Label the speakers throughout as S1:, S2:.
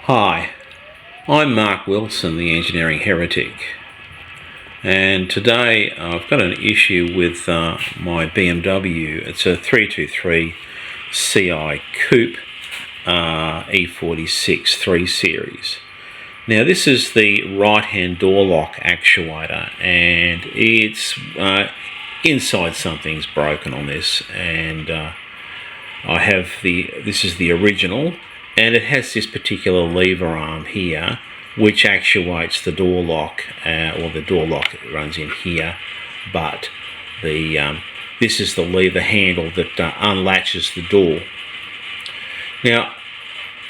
S1: Hi, I'm Mark Wilson, the engineering heretic, and today I've got an issue with my BMW. It's a 323 Ci coupe E46 3 Series. Now this is the right hand door lock actuator, and it's inside something's broken on this, and I have this is the original, and it has this particular lever arm here which actuates the door lock, or the door lock runs in here, but this is the lever handle that unlatches the door. Now,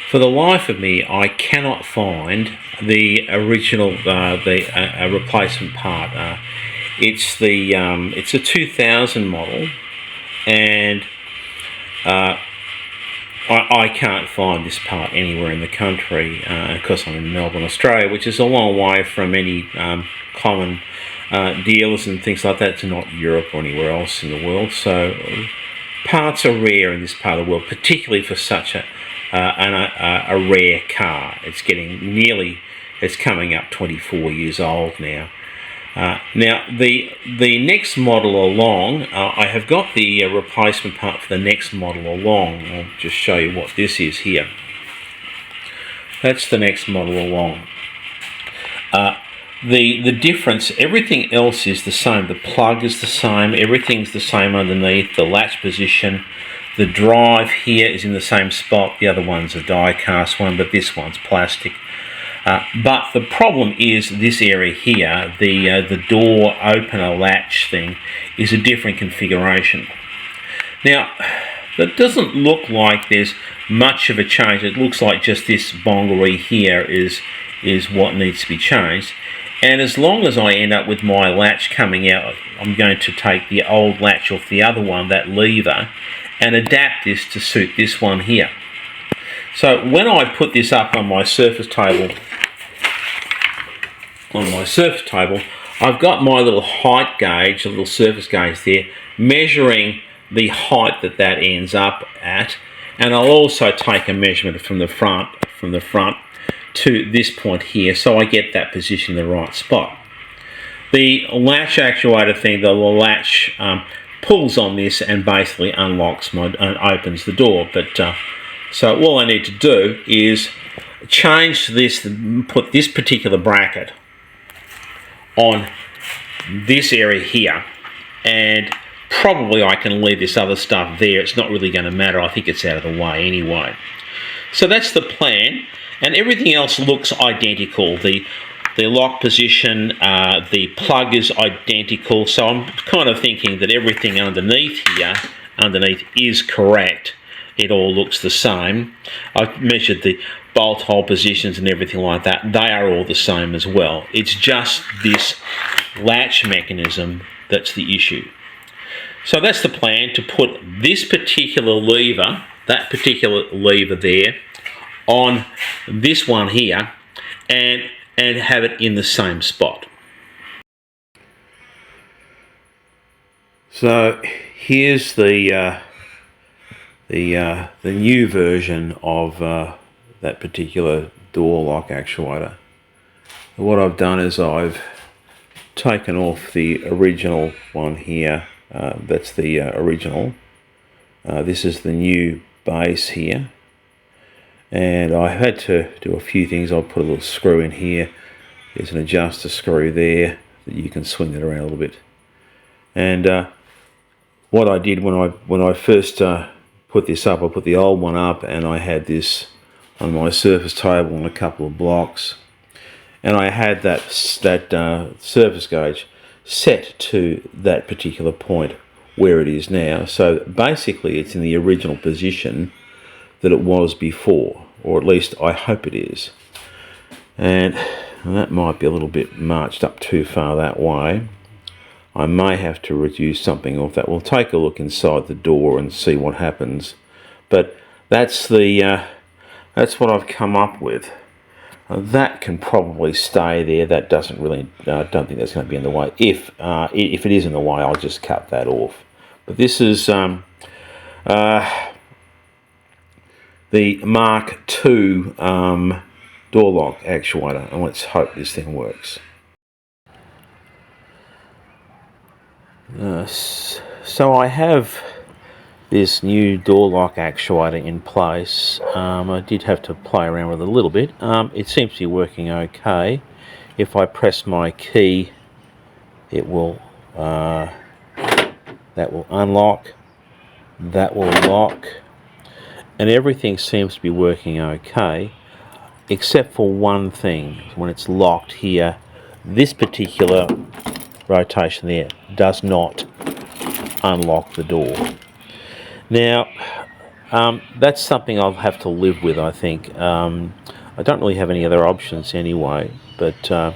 S1: for the life of me, I cannot find the original, a replacement part. It's a 2000 model, and I can't find this part anywhere in the country, because I'm in Melbourne, Australia, which is a long way from any common dealers and things like that to not Europe or anywhere else in the world. So parts are rare in this part of the world, particularly for such a rare car. It's coming up 24 years old now. Now the next model along, I have got the replacement part for the next model along. I'll just show you what this is here. That's the next model along. The difference, everything else is the same. The plug is the same, everything's the same underneath, the latch position. The drive here is in the same spot. The other one's a die-cast one, but this one's plastic. But the problem is this area here, the door opener latch thing, is a different configuration. Now, that doesn't look like there's much of a change. It looks like just this bongery here is what needs to be changed. And as long as I end up with my latch coming out, I'm going to take the old latch off the other one, that lever, and adapt this to suit this one here. So when I put this up on my surface table, I've got my little height gauge, a little surface gauge there, measuring the height that ends up at, and I'll also take a measurement from the front to this point here, so I get that position in the right spot. The latch actuator thing, the latch pulls on this and basically unlocks and opens the door. But so all I need to do is change this, put this particular bracket on this area here, and probably I can leave this other stuff there. It's not really going to matter. I think it's out of the way anyway. So that's the plan, and everything else looks identical. The lock position, the plug is identical, so I'm kind of thinking that everything underneath is correct. It all looks the same. I've measured the bolt hole positions and everything like that. They are all the same as well. It's just this latch mechanism that's the issue. So that's the plan, to put this particular lever, that particular lever there, on this one here, and have it in the same spot. So here's the new version of that particular door lock actuator. What I've done is I've taken off the original one here. That's the original. This is the new base here, and I had to do a few things. I'll put a little screw in here. There's an adjuster screw there that you can swing it around a little bit. And what I did when I first put this up, I put the old one up, and I had this on my surface table on a couple of blocks, and I had that surface gauge set to that particular point where it is now. So basically it's in the original position that it was before, or at least I hope it is. And that might be a little bit marched up too far that way. I may have to reduce something off that. We'll take a look inside the door and see what happens. But that's what I've come up with. That can probably stay there. That doesn't really, don't think that's going to be in the way. If it is in the way, I'll just cut that off. But this is the Mark II door lock actuator, and let's hope this thing works. So I have this new door lock actuator in place. I did have to play around with it a little bit. It seems to be working okay. If I press my key, it will that will unlock, that will lock, and everything seems to be working okay, except for one thing. When it's locked here, this particular rotation there does not unlock the door. Now, that's something I'll have to live with, I think. I don't really have any other options anyway, but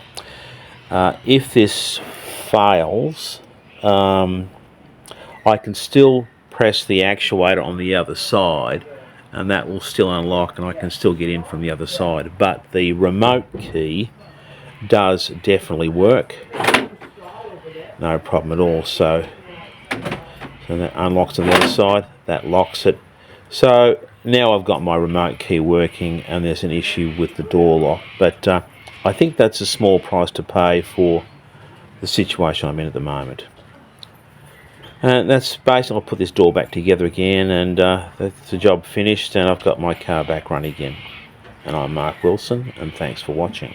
S1: if this fails, I can still press the actuator on the other side, and that will still unlock, and I can still get in from the other side. But the remote key does definitely work, no problem at all. So that unlocks on the other side, that locks it. So now I've got my remote key working, and there's an issue with the door lock. But I think that's a small price to pay for the situation I'm in at the moment. And that's basically, I'll put this door back together again, and that's the job finished, and I've got my car back running again. And I'm Mark Wilson, and thanks for watching.